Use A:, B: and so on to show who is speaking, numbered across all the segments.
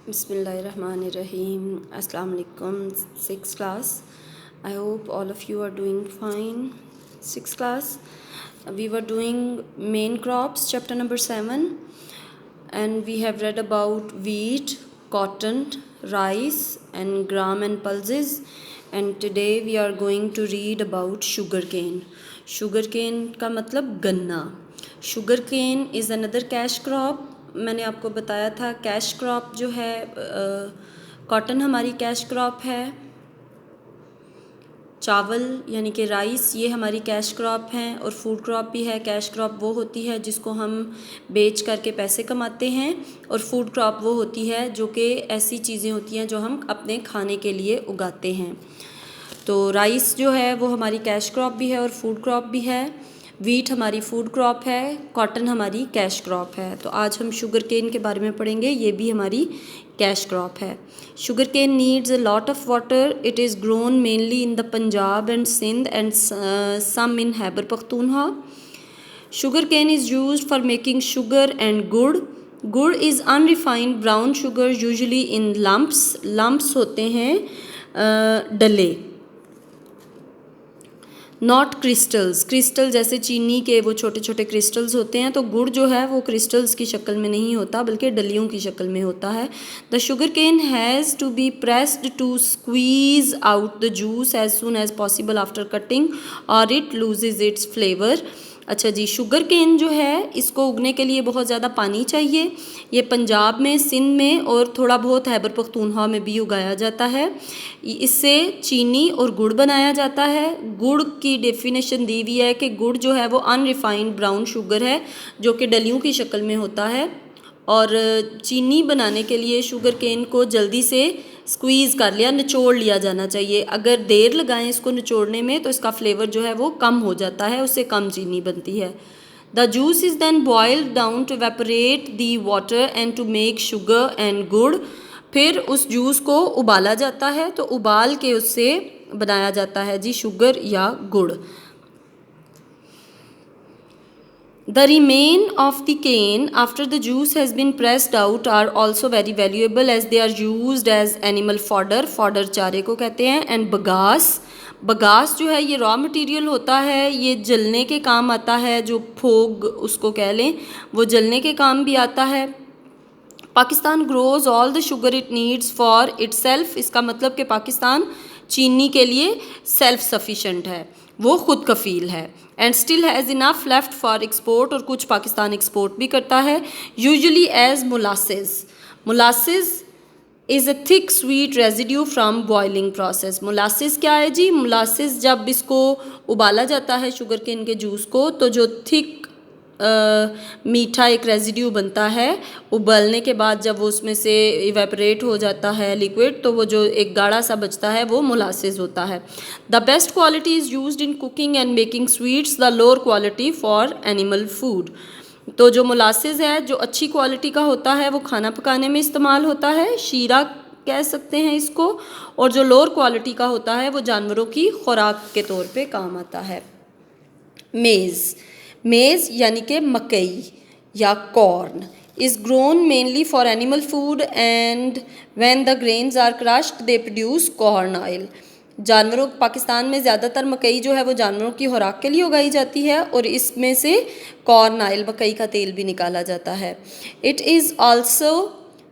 A: Bismillahirrahmanirrahim. Assalamu alaikum. Sixth class. I hope all of you are doing fine. Sixth class. We were doing main crops, chapter number 7, and we have read about wheat, cotton, rice, and gram and pulses. And today we are going to read about sugarcane. Sugarcane का मतलब गन्ना. Sugarcane is another cash crop. मैंने आपको बताया था cash crop जो है cotton हमारी कैश क्रॉप है, चावल यानी कि राइस ये हमारी कैश क्रॉप हैं, और फूड क्रॉप भी है। कैश क्रॉप वो होती है जिसको हम बेच करके पैसे कमाते हैं, और फूड क्रॉप वो होती है जो कि ऐसी चीज़ें होती हैं जो हम अपने खाने के लिए उगाते हैं। तो राइस जो है वो हमारी कैश क्रॉप भी है और फूड क्रॉप भी है। वीट हमारी फूड क्रॉप है, कॉटन हमारी कैश क्रॉप है। तो आज हम शुगर केन के बारे में पढ़ेंगे, ये भी हमारी कैश क्रॉप है। Sugar cane needs a lot of water. It is grown mainly in the Punjab and Sindh and some in Khyber Pakhtunkhwa. Sugar cane is used for making sugar and gur. Gur is unrefined brown sugar usually in lumps. Lumps होते हैं डले, not crystals. Crystal जैसे चीनी के वो छोटे छोटे crystals होते हैं, तो गुड़ जो है वो क्रिस्टल्स की शक्ल में नहीं होता बल्कि डलियों की शक्ल में होता है. The sugar cane has to be pressed to squeeze out the juice as soon as possible after cutting or it loses its flavour. अच्छा जी, शुगर केन जो है इसको उगने के लिए बहुत ज़्यादा पानी चाहिए. ये पंजाब में, सिंध में और थोड़ा बहुत खैबर पख्तूनख्वा में भी उगाया जाता है. इससे चीनी और गुड़ बनाया जाता है. गुड़ की डेफिनेशन दी हुई है कि गुड़ जो है वो अनरिफाइंड ब्राउन शुगर है जो कि डलियों की शक्ल में होता है, और चीनी बनाने के लिए शुगर केन को जल्दी से स्क्वीज़ कर लिया, निचोड़ लिया जाना चाहिए. अगर देर लगाएं इसको निचोड़ने में तो इसका फ्लेवर जो है वो कम हो जाता है, उससे कम चीनी बनती है. The juice is then boiled down to evaporate the water and to make sugar and gur. फिर उस जूस को उबाला जाता है, तो उबाल के उससे बनाया जाता है जी शुगर या गुड़. The remain of the cane after the juice has been pressed out are also very valuable as they are used as animal fodder. Fodder चारे को कहते हैं. And bagasse. बगास जो है ये रॉ मटेरियल होता है, ये जलने के काम आता है. जो फोग उसको कह लें, वो जलने के काम भी आता है. Pakistan grows all the sugar it needs for itself. इसका मतलब कि पाकिस्तान चीनी के लिए सेल्फ सफिशेंट है, वो खुद कफ़ील है. And still has enough left for export. और कुछ पाकिस्तान एक्सपोर्ट भी करता है. Usually as molasses. Molasses is a thick sweet residue from boiling process. Molasses क्या है जी? मोलासेस जब इसको उबाला जाता है शुगर केन के जूस को, तो जो थिक मीठा एक रेजिड्यू बनता है उबलने के बाद, जब वो उसमें से इवेपरेट हो जाता है लिक्विड, तो वो जो एक गाढ़ा सा बचता है वो मोलासेस होता है. The best quality is used in cooking and making sweets, the lower quality for animal food. तो जो मोलासेस है जो अच्छी क्वालिटी का होता है वो खाना पकाने में इस्तेमाल होता है, शीरा कह सकते हैं इसको, और जो लोअर क्वालिटी का होता है वो जानवरों की खुराक के तौर पे काम आता है. मेज़. मेज़ यानी कि मकई या corn is grown mainly for animal food and when the grains are crushed they produce corn oil. जानवरों, पाकिस्तान में ज़्यादातर मकई जो है वो जानवरों की खुराक के लिए उगाई जाती है, और इसमें से कॉर्न ऑयल, मकई का तेल भी निकाला जाता है. It is also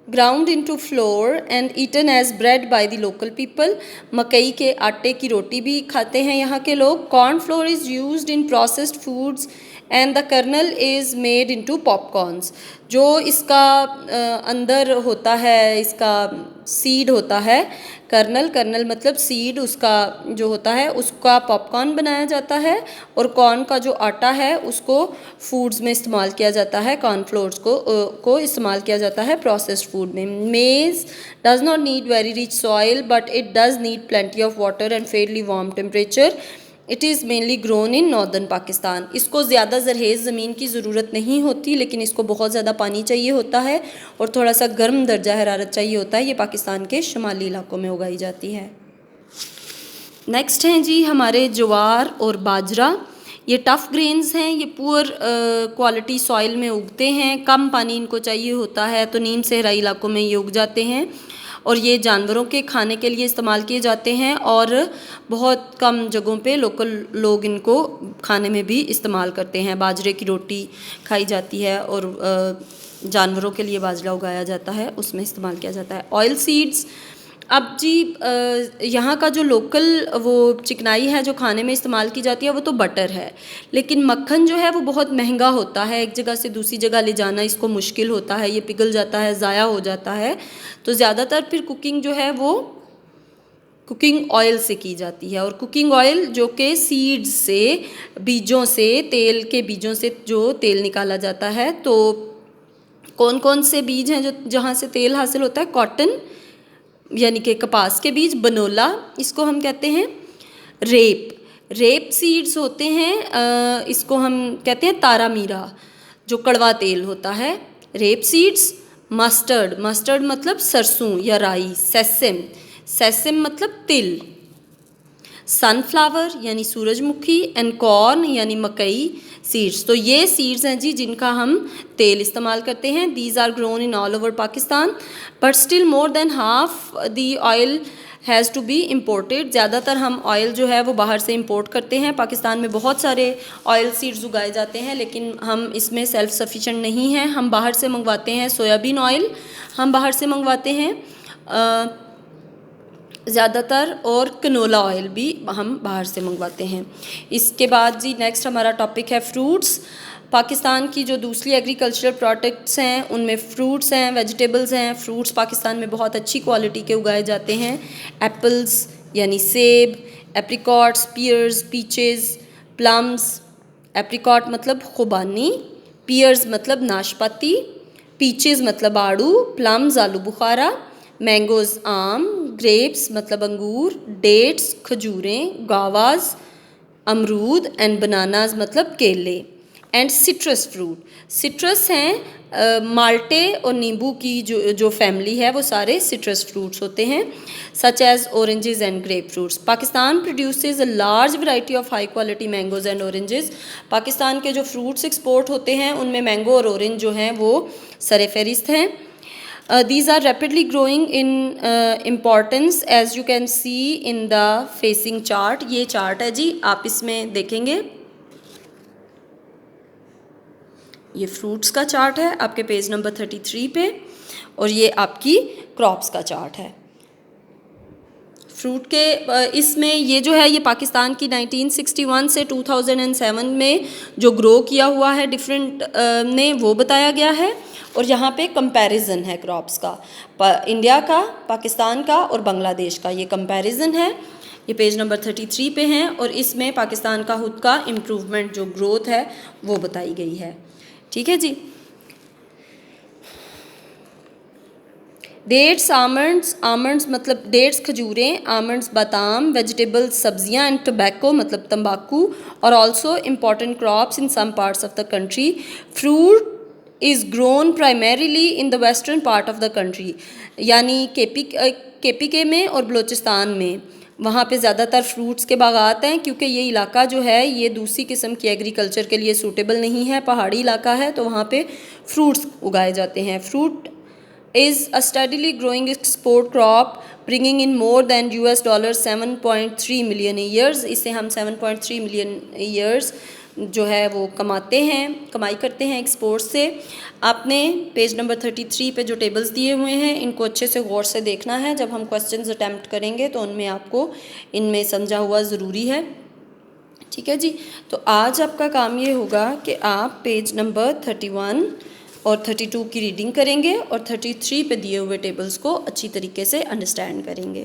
A: ground into flour and eaten as bread by the local people. मकई के आटे की रोटी भी खाते हैं यहाँ के लोग. Corn flour is used in processed foods and the kernel is made into popcorns. जो इसका अंदर होता है, इसका सीड होता है, कर्नल. कर्नल मतलब सीड, उसका जो होता है उसका पॉपकॉर्न बनाया जाता है, और कॉर्न का जो आटा है उसको फूड्स में इस्तेमाल किया जाता है. कॉर्नफ्लोर्स को इस्तेमाल किया जाता है प्रोसेस्ड फूड में. मेज़ does not need very rich soil but it does need plenty of water and Fairlie warm temperature. It is mainly grown in northern Pakistan. इसको ज़्यादा ज़रहेज़ ज़मीन की ज़रूरत नहीं होती, लेकिन इसको बहुत ज़्यादा पानी चाहिए होता है और थोड़ा सा गर्म दर्जा हरारत चाहिए होता है. ये पाकिस्तान के शुमाली इलाकों में उगाई जाती है. नेक्स्ट हैं जी हमारे ज्वार और बाजरा. ये टफ़ ग्रेन्स हैं, ये पुअर क्वालिटी सॉइल में उगते हैं, कम पानी इनको चाहिए होता है, तो नीम सहराई इलाकों में ये उग जाते हैं और ये जानवरों के खाने के लिए इस्तेमाल किए जाते हैं और बहुत कम जगहों पे लोकल लोग इनको खाने में भी इस्तेमाल करते हैं। बाजरे की रोटी खाई जाती है और जानवरों के लिए बाजरा उगाया जाता है, उसमें इस्तेमाल किया जाता है। ऑयल सीड्स, अब जी यहाँ का जो लोकल वो चिकनाई है जो खाने में इस्तेमाल की जाती है वो तो बटर है, लेकिन मक्खन जो है वो बहुत महंगा होता है, एक जगह से दूसरी जगह ले जाना इसको मुश्किल होता है, ये पिघल जाता है, ज़ाया हो जाता है, तो ज़्यादातर फिर कुकिंग जो है वो कुकिंग ऑयल से की जाती है। और कुकिंग ऑयल जो कि सीड्स से, बीजों से, तेल के बीजों से जो तेल निकाला जाता है, तो कौन कौन से बीज हैं जो जहाँ से तेल हासिल होता है? कॉटन यानी कि कपास के बीज, बनोला इसको हम कहते हैं, रेप सीड्स होते हैं, इसको हम कहते हैं तारा मीरा, जो कड़वा तेल होता है, रेप सीड्स। मस्टर्ड मतलब सरसों या राई, सेसम मतलब तिल, सनफ्लावर यानी सूरजमुखी, एंड कॉर्न यानी मकई सीड्स। तो ये सीड्स हैं जी जिनका हम तेल इस्तेमाल करते हैं। These are grown in all over Pakistan, but still more than half the oil has to be imported. ज़्यादातर हम ऑयल जो है वो बाहर से इंपोर्ट करते हैं। पाकिस्तान में बहुत सारे ऑयल सीड्स उगाए जाते हैं, लेकिन हम इसमें सेल्फ सफिशेंट नहीं हैं। हम बाहर से मंगवाते हैं सोयाबीन ऑयल, हम बाहर से मंगवाते हैं ज़्यादातर, और कनोला ऑयल भी हम बाहर से मंगवाते हैं। इसके बाद जी नेक्स्ट हमारा टॉपिक है फ्रूट्स। पाकिस्तान की जो दूसरी एग्रीकल्चरल प्रोडक्ट्स हैं उनमें फ्रूट्स हैं, वेजिटेबल्स हैं। फ्रूट्स पाकिस्तान में बहुत अच्छी क्वालिटी के उगाए जाते हैं। एप्पल्स यानी सेब, apricots, pears, peaches, plums. Apricot मतलब खुबानी, पियर्स मतलब नाशपाती, पीचेस मतलब आड़ू, प्लम्स आलू बुखारा, मैंगोज़ आम, ग्रेप्स मतलब अंगूर, डेट्स खजूरें, गावाज अमरूद, एंड बनानाज मतलब केले, एंड सिट्रस फ्रूट। सिट्रस हैं माल्टे और नींबू की जो फैमिली है वो सारे सिट्रस फ्रूट्स होते हैं, such as oranges and grapefruits. Pakistan produces a large variety of high quality mangoes and oranges. Pakistan के जो फ्रूट्स एक्सपोर्ट होते हैं उनमें मैंगो और ऑरेंज जो हैं वो सरे फहरिस्त हैं। These are rapidly growing in importance as you can see in the facing chart। ये चार्ट है जी, आप इसमें देखेंगे ये फ्रूट्स का चार्ट है आपके पेज नंबर 33 पे, और ये आपकी क्रॉप्स का चार्ट है। फ्रूट के इसमें ये जो है ये पाकिस्तान की 1961 से 2007 में जो ग्रो किया हुआ है डिफरेंट ने वो बताया गया है, और यहाँ पे कंपैरिजन है क्रॉप्स का, इंडिया का, पाकिस्तान का और बांग्लादेश का, ये कंपैरिजन है। ये पेज नंबर 33 पे हैं और इसमें पाकिस्तान का खुद का इम्प्रूवमेंट जो ग्रोथ है वो बताई गई है। ठीक है जी। डेट्स, आमंड्स मतलब डेट्स खजूरें, आमंड्स बादाम, वेजिटेबल्स सब्जियां, एंड टोबैको मतलब तंबाकू, are also important crops in some parts of the country. Fruit is grown primarily in the western part of the country, यानी KPK में और बलूचिस्तान में, वहाँ पे ज़्यादातर फ्रूट्स के बागात हैं, क्योंकि ये इलाका जो है ये दूसरी किस्म की एग्रीकल्चर के लिए सूटेबल नहीं है, पहाड़ी इलाका है, तो वहाँ पे फ्रूट्स उगाए जाते हैं। Fruit is a steadily growing export crop bringing in more than $7.3 million a year। इससे हम 7.3 मिलियन ईयर्स जो है वो कमाई करते हैं एक्सपोर्ट से। आपने पेज नंबर 33 पे जो टेबल्स दिए हुए हैं इनको अच्छे से गौर से देखना है, जब हम क्वेश्चंस अटैम्प्ट करेंगे तो उनमें आपको इनमें समझा हुआ ज़रूरी है। ठीक है जी। तो आज आपका काम ये होगा कि आप पेज नंबर 31 और 32 की रीडिंग करेंगे और 33 पे दिए हुए टेबल्स को अच्छी तरीके से अंडरस्टैंड करेंगे।